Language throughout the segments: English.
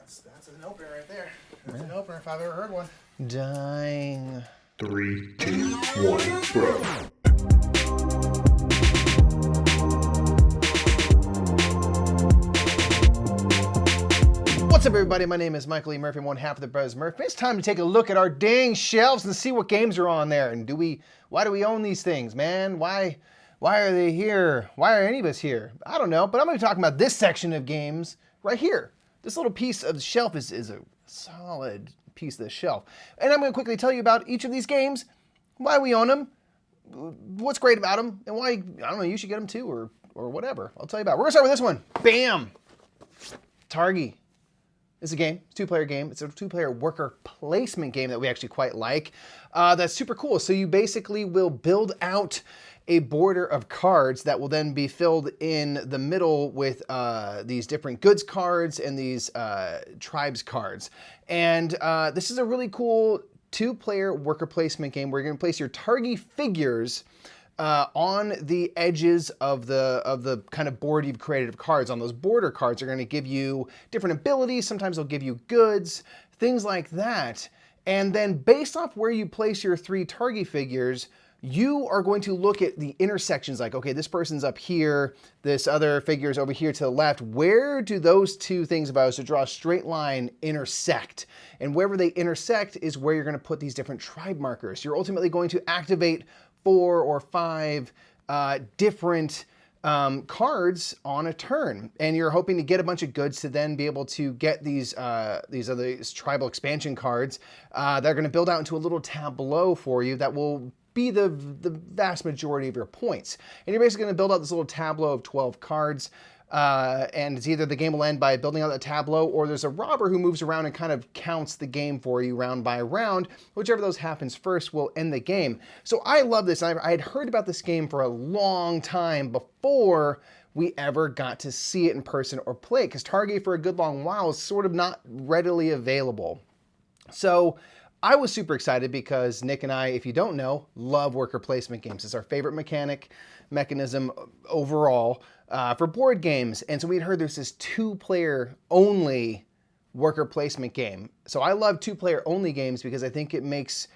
That's an opener right there. That's an opener if I've ever heard one. Dying. 3, 2, 1, bro. What's up, everybody? My name is Michael E. Murphy, one half of the Brothers Murph. It's time to take a look at our dang shelves and see what games are on there. And why do we own these things, man? Why are they here? Why are any of us here? I don't know, but I'm going to be talking about this section of games right here. This little piece of the shelf is a solid piece of the shelf. And I'm going to quickly tell you about each of these games, why we own them, what's great about them, and why, I don't know, you should get them too, or whatever. I'll tell you about it. We're going to start with this one. Bam! Targi. It's a game, it's a two-player game. It's a two-player worker placement game that we actually quite like. That's super cool. So you basically will build out a border of cards that will then be filled in the middle with these different goods cards and these tribes cards. And this is a really cool two-player worker placement game where you're going to place your Targi figures on the edges of the kind of board you've created of cards. On those border cards are going to give you different abilities. Sometimes they'll give you goods, things like that. And then based off where you place your three Targi figures, you are going to look at the intersections, like, okay, this person's up here, this other figure's over here to the left. Where do those two things, if I was to draw a straight line, intersect? And wherever they intersect is where you're going to put these different tribe markers. You're ultimately going to activate 4 or 5 different cards on a turn, and you're hoping to get a bunch of goods to then be able to get these tribal expansion cards that are going to build out into a little tableau for you that will be the vast majority of your points. And you're basically going to build out this little tableau of 12 cards. And it's either the game will end by building out the tableau, or there's a robber who moves around and kind of counts the game for you round by round. Whichever of those happens first will end the game. So I love this. I had heard about this game for a long time before we ever got to see it in person or play it, because Targi for a good long while is sort of not readily available. So I was super excited because Nick and I, if you don't know, love worker placement games. It's our favorite mechanism overall for board games. And so we'd heard there's this two-player only worker placement game. So I love two-player only games because I think it makes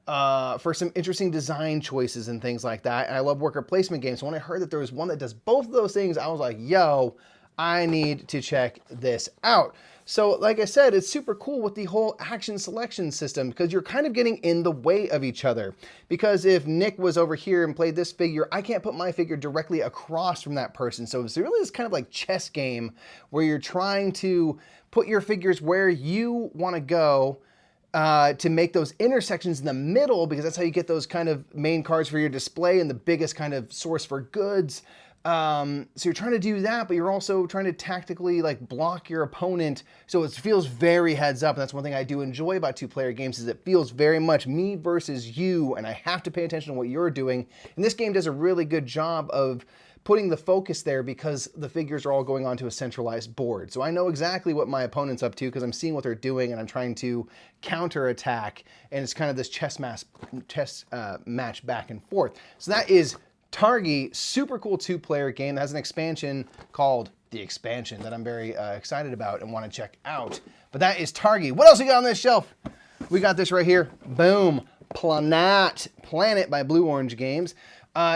for some interesting design choices and things like that. And I love worker placement games. So when I heard that there was one that does both of those things, I was like, yo, I need to check this out. So like I said, it's super cool with the whole action selection system because you're kind of getting in the way of each other. Because if Nick was over here and played this figure, I can't put my figure directly across from that person. So it's really this kind of like chess game where you're trying to put your figures where you want to go to make those intersections in the middle, because that's how you get those kind of main cards for your display and the biggest kind of source for goods. So you're trying to do that, but you're also trying to tactically like block your opponent. So it feels very heads up. And that's one thing I do enjoy about two-player games is it feels very much me versus you, and I have to pay attention to what you're doing. And this game does a really good job of putting the focus there because the figures are all going onto a centralized board. So I know exactly what my opponent's up to because I'm seeing what they're doing and I'm trying to counterattack. And it's kind of this chess match back and forth. So that is Targi, super cool two-player game that has an expansion called The Expansion that I'm very excited about and want to check out. But that is Targi. What else we got on this shelf? We got this right here. Boom. Planet by Blue Orange Games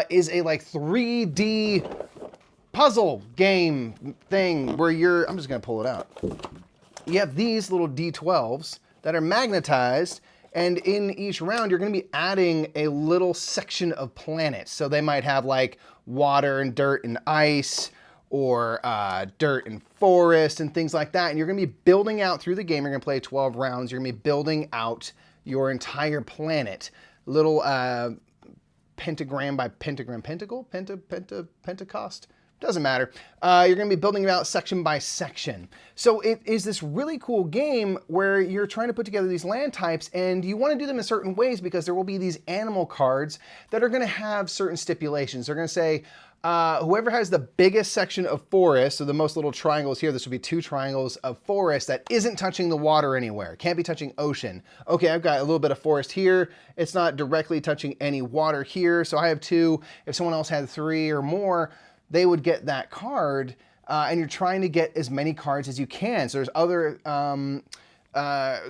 is a like 3D puzzle game thing where I'm just going to pull it out. You have these little D12s that are magnetized. And in each round, you're going to be adding a little section of planets. So they might have like water and dirt and ice, or dirt and forest and things like that. And you're going to be building out through the game. You're going to play 12 rounds. You're going to be building out your entire planet. Little pentagram by pentagram, Pentecost. Doesn't matter. You're going to be building it out section by section. So it is this really cool game where you're trying to put together these land types, and you want to do them in certain ways because there will be these animal cards that are going to have certain stipulations. They're going to say, whoever has the biggest section of forest, so the most little triangles here, this would be 2 triangles of forest that isn't touching the water anywhere. Can't be touching ocean. Okay, I've got a little bit of forest here. It's not directly touching any water here, so I have 2. If someone else had 3 or more, they would get that card. and you're trying to get as many cards as you can. So there's other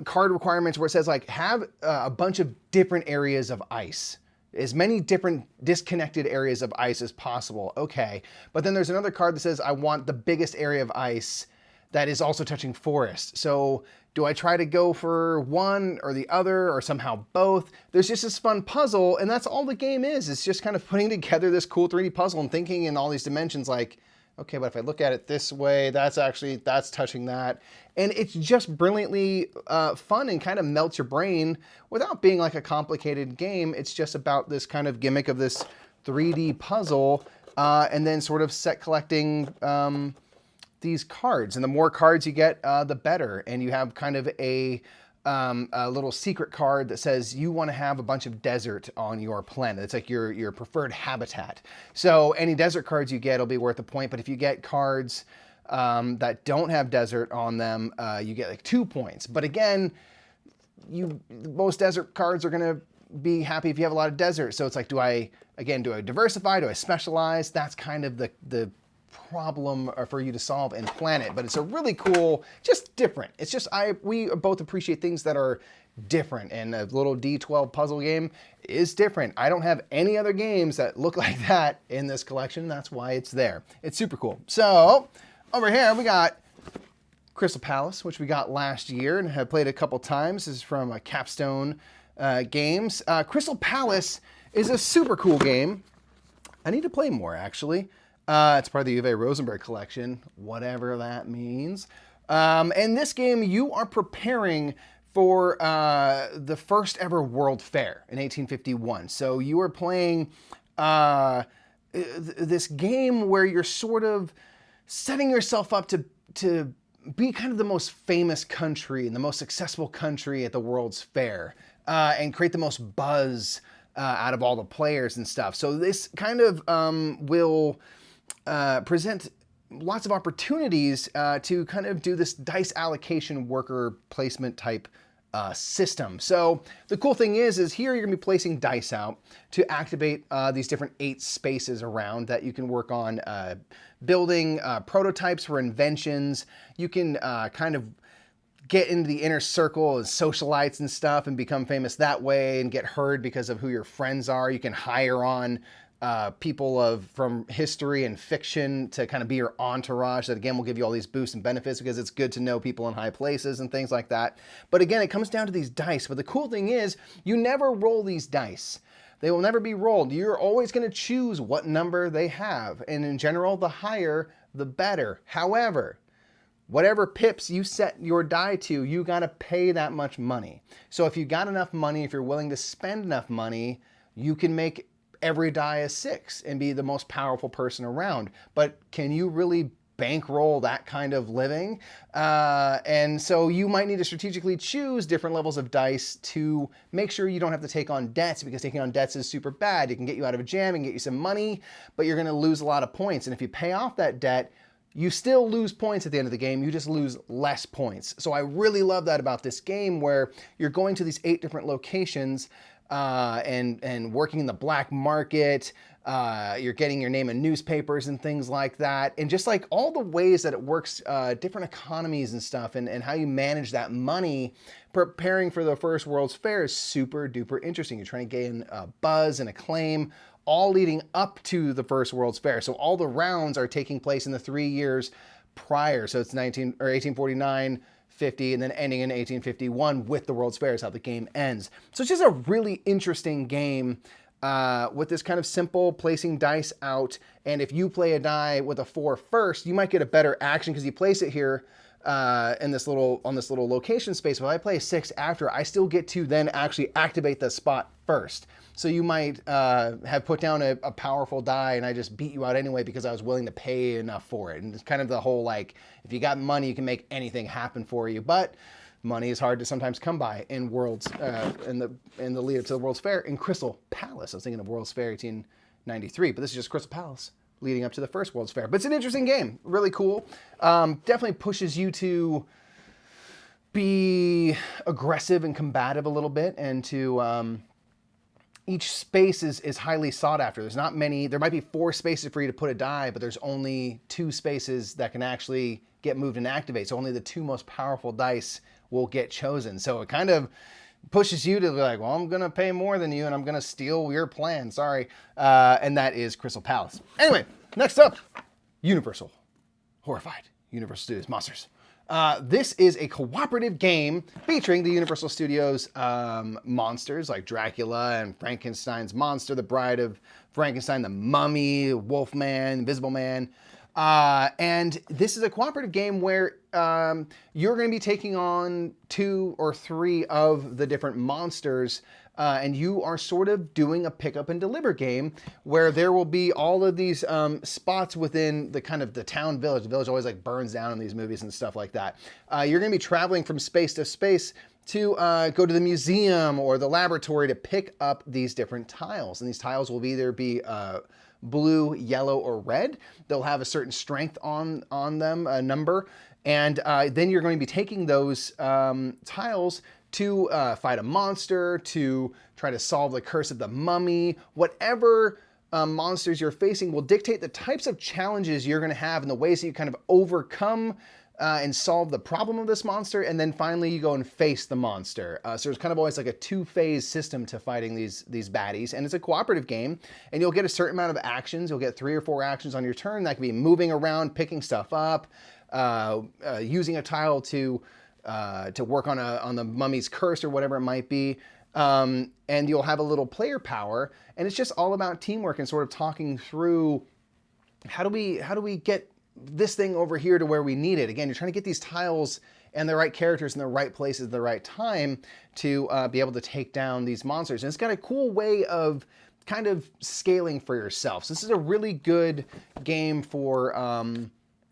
card requirements where it says like have a bunch of different areas of ice. As many different disconnected areas of ice as possible. Okay. But then there's another card that says I want the biggest area of ice that is also touching forest. So do I try to go for one or the other or somehow both? There's just this fun puzzle, and that's all the game is. It's just kind of putting together this cool 3D puzzle and thinking in all these dimensions like, okay, but if I look at it this way, that's touching that. And it's just brilliantly fun and kind of melts your brain without being like a complicated game. It's just about this kind of gimmick of this 3D puzzle and then sort of set collecting these cards. And the more cards you get, the better. And you have kind of a little secret card that says you want to have a bunch of desert on your planet. It's like your preferred habitat. So any desert cards you get will be worth a point. But if you get cards that don't have desert on them, you get like 2 points. But again, most desert cards are going to be happy if you have a lot of desert. So it's like, do I diversify? Do I specialize? That's kind of the problem for you to solve in Planet, but it's a really cool, just different. It's just, we both appreciate things that are different, and a little D12 puzzle game is different. I don't have any other games that look like that in this collection. That's why it's there. It's super cool. So over here we got Crystal Palace, which we got last year and have played a couple times. This is from Capstone Games. Crystal Palace is a super cool game. I need to play more, actually. It's part of the Uwe Rosenberg collection, whatever that means. In this game, you are preparing for the first ever World Fair in 1851. So you are playing this game where you're sort of setting yourself up to be kind of the most famous country and the most successful country at the World's Fair and create the most buzz out of all the players and stuff. So this kind of will present lots of opportunities to kind of do this dice allocation worker placement type system. So the cool thing is here you're gonna be placing dice out to activate these different 8 spaces around that you can work on building prototypes for inventions. You can kind of get into the inner circle as socialites and stuff and become famous that way and get heard because of who your friends are. You can hire on people from history and fiction to kind of be your entourage. That again will give you all these boosts and benefits because it's good to know people in high places and things like that. But again, it comes down to these dice. But the cool thing is you never roll these dice. They will never be rolled. You're always going to choose what number they have. And in general, the higher, the better. However, whatever pips you set your die to, you got to pay that much money. So if you got enough money, if you're willing to spend enough money, you can make every die a 6 and be the most powerful person around. But can you really bankroll that kind of living? And so you might need to strategically choose different levels of dice to make sure you don't have to take on debts, because taking on debts is super bad. It can get you out of a jam and get you some money, but you're going to lose a lot of points. And if you pay off that debt, you still lose points at the end of the game. You just lose less points. So I really love that about this game, where you're going to these 8 different locations and working in the black market. You're getting your name in newspapers and things like that. And just like all the ways that it works, different economies and stuff, and how you manage that money preparing for the first World's Fair is super duper interesting. You're trying to gain buzz and acclaim, all leading up to the first World's Fair. So all the rounds are taking place in the 3 years prior. So it's 1849, 50, and then ending in 1851 with the World's Fair is how the game ends. So it's just a really interesting game with this kind of simple placing dice out. And if you play a die with a 4 first, you might get a better action because you place it here on this little location space. But if I play a 6 after, I still get to then actually activate the spot first. So you might have put down a powerful die and I just beat you out anyway because I was willing to pay enough for it. And it's kind of the whole, like, if you got money, you can make anything happen for you. But money is hard to sometimes come by in Worlds, in the lead up to the World's Fair in Crystal Palace. I was thinking of World's Fair 1893, but this is just Crystal Palace leading up to the first World's Fair. But it's an interesting game, really cool. Definitely pushes you to be aggressive and combative a little bit, and to each space is highly sought after. There's not many. There might be 4 spaces for you to put a die, but there's only 2 spaces that can actually get moved and activate. So only the 2 most powerful dice will get chosen. So it kind of pushes you to be like, well, I'm going to pay more than you and I'm going to steal your plan. Sorry. And that is Crystal Palace. Anyway, next up, Universal. Horrified. Universal Studios Monsters. This is a cooperative game featuring the Universal Studios monsters like Dracula and Frankenstein's monster, the Bride of Frankenstein, the Mummy, Wolfman, Invisible Man. And this is a cooperative game where you're going to be taking on 2 or 3 of the different monsters, and you are sort of doing a pick up and deliver game where there will be all of these spots within the kind of the town village. The village always like burns down in these movies and stuff like that. You're going to be traveling from space to space to go to the museum or the laboratory to pick up these different tiles. And these tiles will either be blue, yellow, or red. They'll have a certain strength on them, a number. And then you're going to be taking those tiles to fight a monster, to try to solve the curse of the mummy. Whatever monsters you're facing will dictate the types of challenges you're going to have and the ways that you kind of overcome and solve the problem of this monster, and then finally you go and face the monster. So there's kind of always like a 2-phase system to fighting these baddies, and it's a cooperative game, and you'll get a certain amount of actions. You'll get 3 or 4 actions on your turn. That could be moving around, picking stuff up, using a tile to work on the mummy's curse or whatever it might be. And you'll have a little player power, and it's just all about teamwork and sort of talking through how do we get this thing over here to where we need it. Again, you're trying to get these tiles and the right characters in the right places at the right time to be able to take down these monsters. And it's got a cool way of kind of scaling for yourself. So this is a really good game for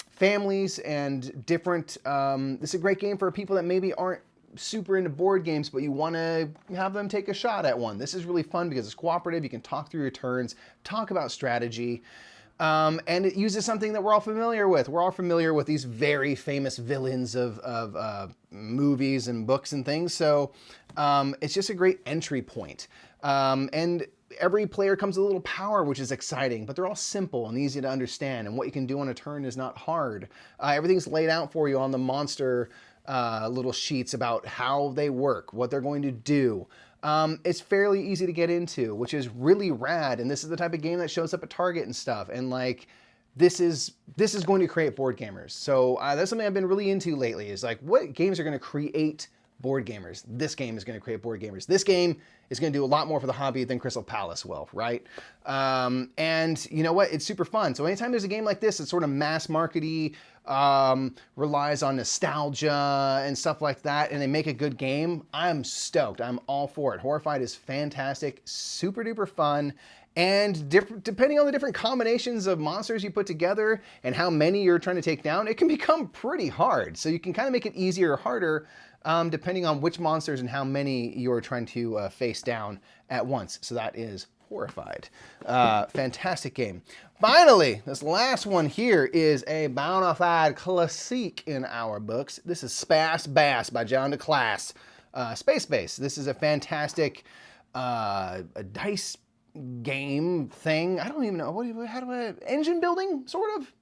families and different. This is a great game for people that maybe aren't super into board games, but you want to have them take a shot at one. This is really fun because it's cooperative. You can talk through your turns, talk about strategy. And it uses something that we're all familiar with. We're all familiar with these very famous villains of movies and books and things. So it's just a great entry point. And every player comes with a little power, which is exciting, but they're all simple and easy to understand. And what you can do on a turn is not hard. Everything's laid out for you on the monster little sheets about how they work, what they're going to do. It's fairly easy to get into, which is really rad. And this is the type of game that shows up at Target and stuff. And like, this is going to create board gamers. So that's something I've been really into lately, is like, what games are going to create board gamers? This game is going to create board gamers. This game is going to do a lot more for the hobby than Crystal Palace will, right? And you know what? It's super fun. So anytime there's a game like this, it's sort of mass markety, relies on nostalgia and stuff like that, and they make a good game, I'm stoked. I'm all for it. Horrified is fantastic, super duper fun, and depending on the different combinations of monsters you put together and how many you're trying to take down, it can become pretty hard. So you can kind of make it easier or harder depending on which monsters and how many you're trying to face down at once. So that is Horrified. Fantastic game. Finally, this last one here is a bona fide classique in our books. This is Space Bass by John DeClass. Space Base. This is a fantastic a dice game thing. I don't even know. Engine building, sort of?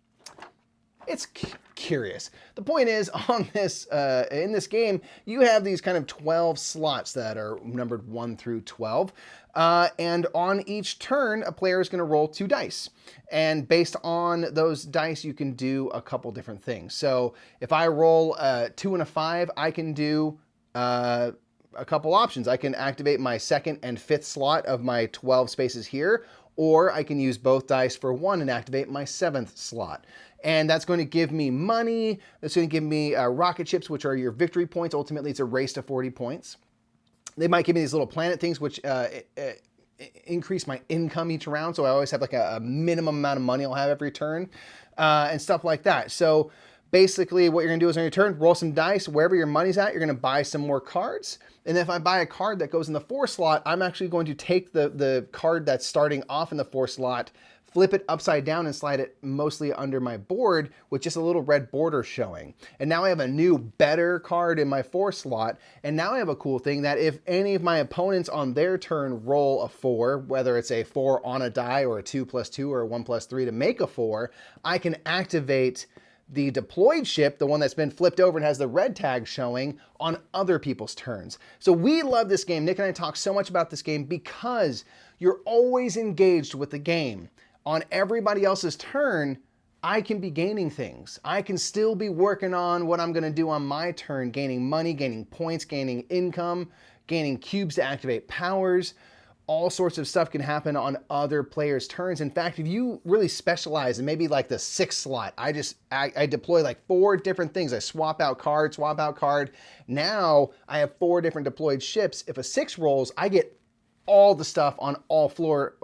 It's curious. The point is, on this in this game, you have these kind of 12 slots that are numbered 1 through 12. And on each turn, a player is going to roll 2 dice. And based on those dice, you can do a couple different things. So if I roll a 2 and a 5, I can do a couple options. I can activate my 2nd and 5th slot of my 12 spaces here, or I can use both dice for 1 and activate my 7th slot. And that's going to give me money. That's going to give me rocket ships, which are your victory points. Ultimately, it's a race to 40 points. They might give me these little planet things, which increase my income each round. So I always have like a minimum amount of money I'll have every turn and stuff like that. So basically what you're going to do is on your turn, roll some dice. Wherever your money's at, you're going to buy some more cards. And if I buy a card that goes in the 4 slot, I'm actually going to take the card that's starting off in the 4 slot, flip it upside down and slide it mostly under my board with just a little red border showing. And now I have a new, better card in my 4 slot. And now I have a cool thing that if any of my opponents on their turn roll a 4, whether it's a 4 on a die or a 2+2 or a 1+3 to make a 4, I can activate the deployed ship, the one that's been flipped over and has the red tag showing, on other people's turns. So we love this game. Nick and I talk so much about this game because you're always engaged with the game. On everybody else's turn, I can be gaining things. I can still be working on what I'm gonna do on my turn, gaining money, gaining points, gaining income, gaining cubes to activate powers. All sorts of stuff can happen on other players' turns. In fact, if you really specialize in maybe like the 6 slot, I deploy like 4 different things. I swap out card, swap out card. Now I have 4 different deployed ships. If a 6 rolls, I get all the stuff on all 4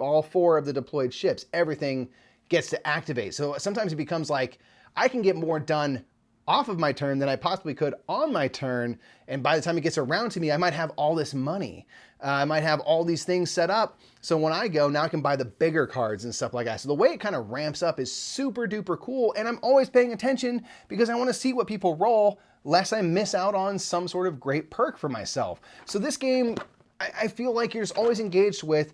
of the deployed ships. Everything gets to activate. So sometimes it becomes like I can get more done off of my turn than I possibly could on my turn. And by the time it gets around to me, I might have all this money. I might have all these things set up. So when I go, now I can buy the bigger cards and stuff like that. So the way it kind of ramps up is super duper cool. And I'm always paying attention because I want to see what people roll, lest I miss out on some sort of great perk for myself. So this game, I feel like you're just always engaged with.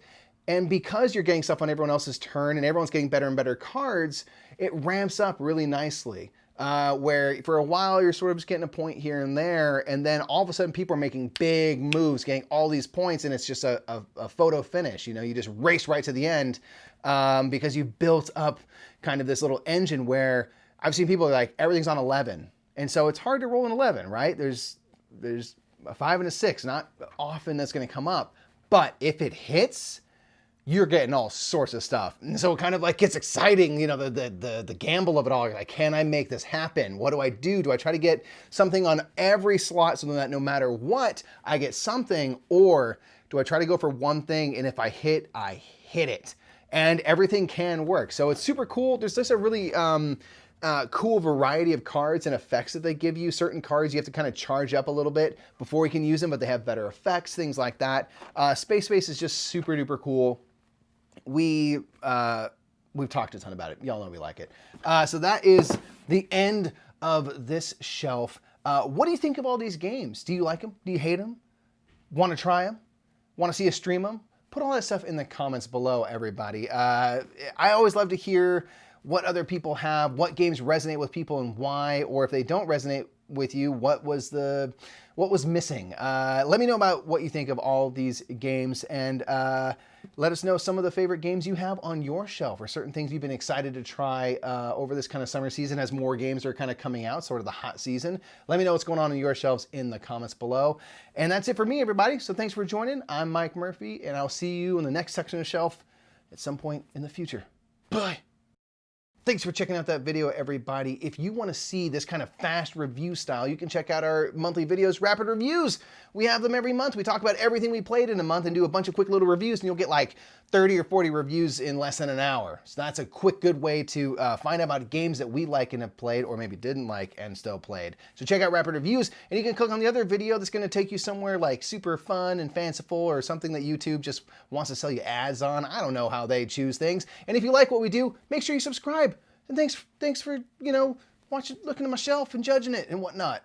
And because you're getting stuff on everyone else's turn and everyone's getting better and better cards, it ramps up really nicely. Where for a while you're sort of just getting a point here and there, and then all of a sudden people are making big moves, getting all these points, and it's just a photo finish. You know, you just race right to the end because you built up kind of this little engine where I've seen people like everything's on 11, and so it's hard to roll an 11, right? There's a 5 and a 6, not often that's going to come up, but if it hits, you're getting all sorts of stuff. And so it kind of like gets exciting, you know, the gamble of it all. Like, can I make this happen? What do I do? Do I try to get something on every slot so that no matter what, I get something? Or do I try to go for one thing and if I hit it? And everything can work. So it's super cool. There's just a really cool variety of cards and effects that they give you. Certain cards you have to kind of charge up a little bit before you can use them, but they have better effects, things like that. Space Base is just super duper cool. We've talked a ton about it. Y'all know we like it. So that is the end of this shelf. What do you think of all these games? Do you like them? Do you hate them? Want to try them? Want to see us stream them? Put all that stuff in the comments below, everybody. I always love to hear what other people have, what games resonate with people and why, or if they don't resonate with you, what was missing. Let me know about what you think of all these games, and let us know some of the favorite games you have on your shelf or certain things you've been excited to try over this kind of summer season as more games are kind of coming out, sort of the hot season. Let me know what's going on your shelves in the comments below. And that's it for me, everybody. So thanks for joining. I'm Mike Murphy, and I'll see you in the next section of the shelf at some point in the future. Bye. Thanks for checking out that video, everybody. If you want to see this kind of fast review style, you can check out our monthly videos, Rapid Reviews. We have them every month. We talk about everything we played in a month and do a bunch of quick little reviews, and you'll get like 30 or 40 reviews in less than an hour. So that's a quick, good way to find out about games that we like and have played, or maybe didn't like and still played. So check out Rapid Reviews, and you can click on the other video that's going to take you somewhere like super fun and fanciful, or something that YouTube just wants to sell you ads on. I don't know how they choose things. And if you like what we do, make sure you subscribe. And thanks for, you know, looking at my shelf and judging it and whatnot.